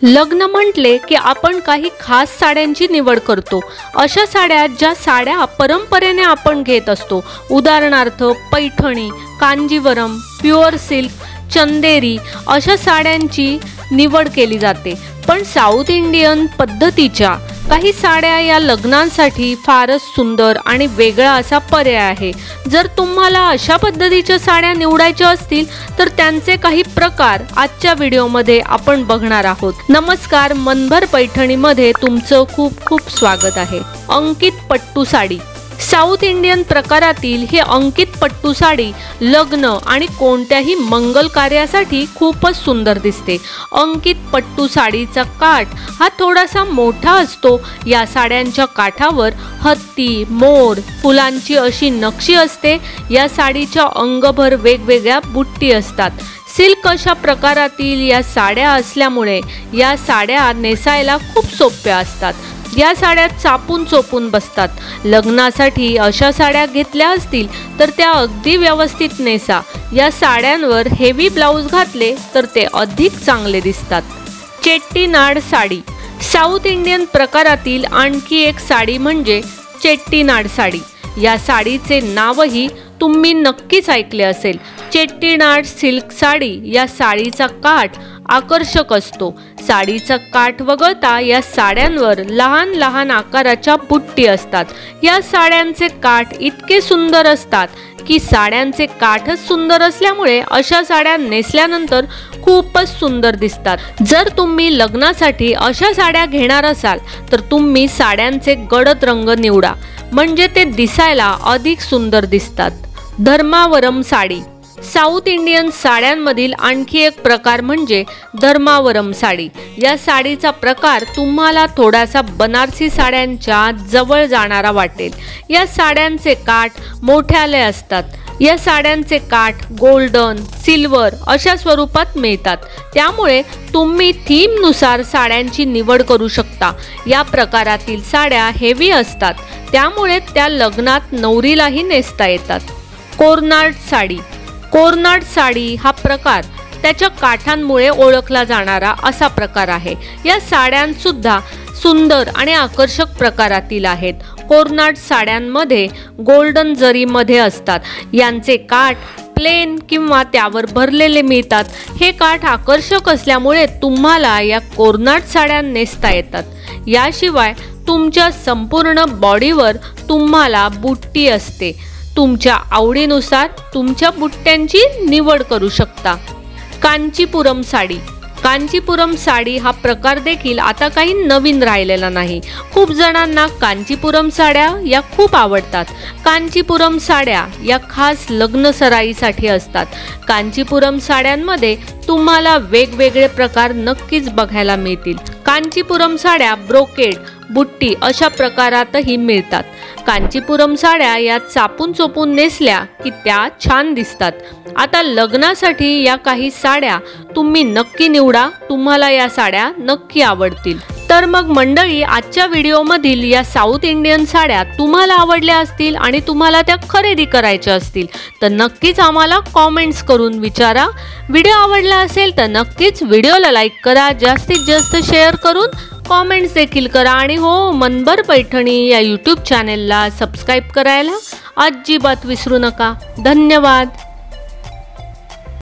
लग्न म्हटले की आपण काही खास साड्यांची निवड करतो। अशा साड्या ज्या साड्या परंपरेने आपण घेत असतो, उदाहरणार्थ पैठणी, कांजीवरम, प्युअर सिल्क, चंदेरी अशा साड्यांची निवड केली जाते। पण साऊथ इंडियन पद्धतीच्या काही साड्या या लग्नांसाठी फारच सुंदर आणि वेगळा असा पर्याय आहे। जर तुम्हाला अशा पद्धतीच्या साड्या निवडायच्या असतील तर त्यांचे काही प्रकार आजच्या व्हिडिओमध्ये आपण बघणार आहोत। नमस्कार, मनभर पैठणीमध्ये तुमचं खूप खूप स्वागत आहे। अंकित पट्टू साडी, साऊथ इंडियन प्रकारातील हे अंकित पट्टू साडी लग्न आणि कोणत्याही मंगल कार्यासाठी खूपच सुंदर दिसते। अंकित पट्टू साडीचा काठ हा थोडासा मोठा असतो। या साड्यांच्या काठावर हत्ती, मोर, फुलांची अशी नक्षी असते। या साडीच्या अंगभर वेगवेगळ्या बुट्टी असतात। सिल्क अशा प्रकारातील या साड्या असल्यामुळे या साड्या नेसायला खूप सोप्या असतात। या साड्या चापून चोपून बसतात। लग्नासाठी अशा साड्या घेतल्या असतील तर त्या अगदी व्यवस्थित नेसा। या साड्यांवर हेवी ब्लाउज घातले तर ते अधिक चांगले दिसतात। चेट्टीनाड साडी, साऊथ इंडियन प्रकारातील आणखी एक साडी म्हणजे चेट्टीनाड साडी। या साडीचे नावही तुम्ही नक्कीच ऐकले असेल। चेट्टीनाड सिल्क साडी या साडीचा काठ आकर्षक असतो। साडीचा काठ वगळता या साड्यांवर लहान लहान आकाराच्या बुट्टी असतात। या साड्यांचे काठ इतके सुंदर असतात की साड्यांचे काठच सुंदर असल्यामुळे अशा साड्या नेसल्यानंतर खूपच सुंदर दिसतात। जर तुम्ही लग्नासाठी अशा साड्या घेणार असाल तर तुम्ही साड्यांचे गडद रंग निवडा, म्हणजे ते दिसायला अधिक सुंदर दिसतात। धर्मावरम साडी, साऊथ इंडियन साड्यांमधील आणखी एक प्रकार म्हणजे धर्मावरम साडी। या साडीचा प्रकार तुम्हाला थोडासा बनारसी साड्यांच्या जवळ जाणारा वाटेल। या साड्यांचे काठ मोठ्याले असतात। या साड्यांचे काठ गोल्डन, सिल्वर अशा स्वरूपात मिळतात, त्यामुळे तुम्ही थीमनुसार साड्यांची निवड करू शकता। या प्रकारातील साड्या हेवी असतात, त्यामुळे त्या लग्नात नवरीलाही नेसता येतात। कोर्नाड साडी, कोर्नाड साडी हा प्रकार त्याच्या काठांमुळे ओळखला जाणारा असा प्रकार आहे। या साड्यांसुद्धा सुंदर आणि आकर्षक प्रकारातील आहेत। कोर्नाड साड्यांमध्ये गोल्डन जरीमध्ये असतात। यांचे काठ प्लेन किंवा त्यावर भरलेले मिळतात। हे काठ आकर्षक असल्यामुळे तुम्हाला या कोर्नाड साड्या नेसता येतात। याशिवाय तुमच्या संपूर्ण बॉडीवर तुम्हाला बुट्टी असते। तुमच्या आवडीनुसार तुमच्या बुट्ट्यांची निवड करू शकता। कांचीपुरम साडी, कांचीपुरम साडी हा प्रकार देखील आता काही नवीन राहिलेला नाही। खूप जणांना कांचीपुरम साड्या या खूप आवडतात। कांचीपुरम साड्या या खास लग्न सराईसाठी असतात। कांचीपुरम साड्यांमध्ये तुम्हाला वेगवेगळे प्रकार नक्कीच बघायला मिळतील। कांचीपुरम साड्या ब्रोकेड, बुट्टी अशा प्रकारातही मिळतात। कांचीपुरम साड्या या चापून चोपून नेसल्या की त्या छान दिसतात। आता लग्नासाठी या काही साड्या तुम्ही नक्की निवडा, तुम्हाला या साड्या नक्की आवडतील। तर मग मंडळी, आजच्या व्हिडिओमधील या साऊथ इंडियन साड्या तुम्हाला आवडल्या असतील आणि तुम्हाला त्या खरेदी करायच्या असतील तर नक्कीच आम्हाला कॉमेंट्स करून विचारा। व्हिडिओ आवडला असेल तर नक्कीच व्हिडिओला लाईक करा, जास्तीत जास्त शेअर करून कॉमेंट्स देखील करा आणि हो, मनभर पैठणी या यूट्यूब चॅनेलला सबस्क्राईब करायला अजिबात विसरू नका। धन्यवाद।